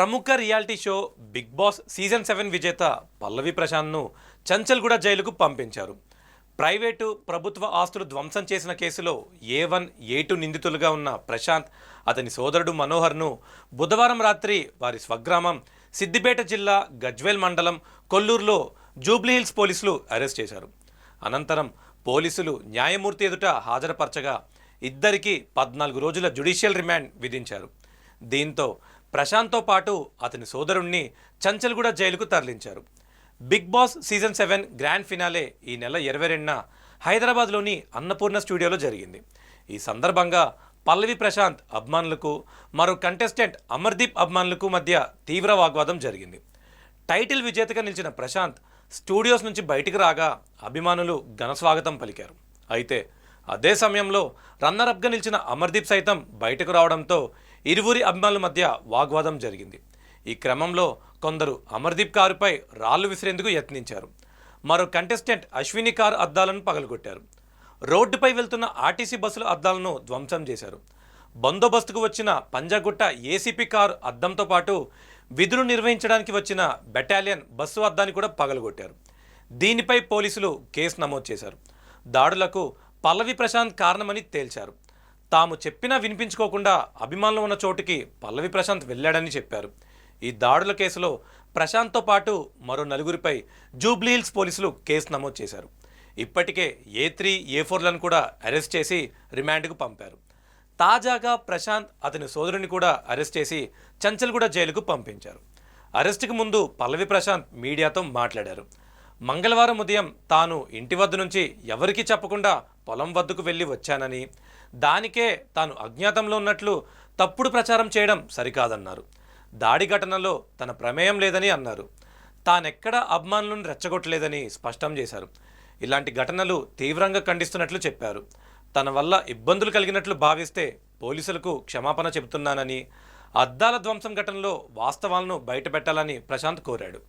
ప్రముఖ reality show Bigg Boss season 7 విజేత పల్లవి ప్రశాంత్ను చంచల్గూడ జైలుకు పంపించారు. ప్రైవేటు ప్రభుత్వ ఆస్తులు ధ్వంసం చేసిన కేసులో A1, A2 నిందితులుగా ఉన్న ప్రశాంత్, అతని సోదరుడు మనోహర్ను బుధవారం రాత్రి వారి స్వగ్రామం సిద్దిపేట జిల్లా గజ్వేల్ మండలం కొల్లూరులో జూబ్లీహిల్స్ పోలీసులు అరెస్ట్ చేశారు. అనంతరం పోలీసులు న్యాయమూర్తి ఎదుట హాజరుపరచగా ఇద్దరికీ 14 రోజుల జ్యుడిషియల్ రిమాండ్ విధించారు. దీంతో ప్రశాంత్తో పాటు అతని సోదరుణ్ణి చంచల్గూడ జైలుకు తరలించారు. Bigg Boss season 7 grand finale ఈ నెల 22న హైదరాబాద్లోని అన్నపూర్ణ స్టూడియోలో జరిగింది. ఈ సందర్భంగా పల్లవి ప్రశాంత్ అభిమానులకు, మరో కంటెస్టెంట్ అమర్దీప్ అభిమానులకు మధ్య తీవ్ర వాగ్వాదం జరిగింది. టైటిల్ విజేతగా నిలిచిన ప్రశాంత్ స్టూడియోస్ నుంచి బయటికి రాగా అభిమానులు ఘనస్వాగతం పలికారు. అయితే అదే సమయంలో రన్నరప్గా నిలిచిన అమర్దీప్ సైతం బయటకు రావడంతో ఇరువురి అభిమానుల మధ్య వాగ్వాదం జరిగింది. ఈ క్రమంలో కొందరు అమర్దీప్ కారుపై రాళ్లు విసిరేందుకు యత్నించారు. మరో కంటెస్టెంట్ అశ్విని కారు అద్దాలను పగలగొట్టారు. రోడ్డుపై వెళ్తున్న ఆర్టీసీ బస్సుల అద్దాలను ధ్వంసం చేశారు. బందోబస్తుకు వచ్చిన పంజాగుట్ట ఏసీపీ కారు అద్దంతో పాటు విధులు నిర్వహించడానికి వచ్చిన బెటాలియన్ బస్సు అద్దాన్ని కూడా పగలగొట్టారు. దీనిపై పోలీసులు కేసు నమోదు చేశారు. దాడులకు పల్లవి ప్రశాంత్ కారణమని తేల్చారు. తాము చెప్పినా వినిపించుకోకుండా అభిమానులు ఉన్న చోటుకి పల్లవి ప్రశాంత్ వెళ్ళాడని చెప్పారు. ఈ దాడుల కేసులో ప్రశాంత్తో పాటు మరో నలుగురిపై జూబ్లీహిల్స్ పోలీసులు కేసు నమోదు చేశారు. ఇప్పటికే A3, A4లను కూడా అరెస్ట్ చేసి రిమాండ్కు పంపారు. తాజాగా ప్రశాంత్, అతని సోదరుని కూడా అరెస్ట్ చేసి చంచల్గూడ జైలుకు పంపించారు. అరెస్టుకు ముందు పల్లవి ప్రశాంత్ మీడియాతో మాట్లాడారు. మంగళవారం ఉదయం తాను ఇంటి వద్ద నుంచి ఎవరికీ చెప్పకుండా పొలం వద్దకు వెళ్ళి వచ్చానని, దానికే తాను అజ్ఞాతంలో ఉన్నట్లు తప్పుడు ప్రచారం చేయడం సరికాదన్నారు. దాడి ఘటనలో తన ప్రమేయం లేదని అన్నారు. తానెక్కడా అభిమానులను రెచ్చగొట్టలేదని స్పష్టం చేశారు. ఇలాంటి ఘటనలు తీవ్రంగా ఖండిస్తున్నట్లు చెప్పారు. తన వల్ల ఇబ్బందులు కలిగినట్లు భావిస్తే పోలీసులకు క్షమాపణ చెబుతున్నానని, అద్దాల ధ్వంసం ఘటనలో వాస్తవాలను బయటపెట్టాలని ప్రశాంత్ కోరాడు.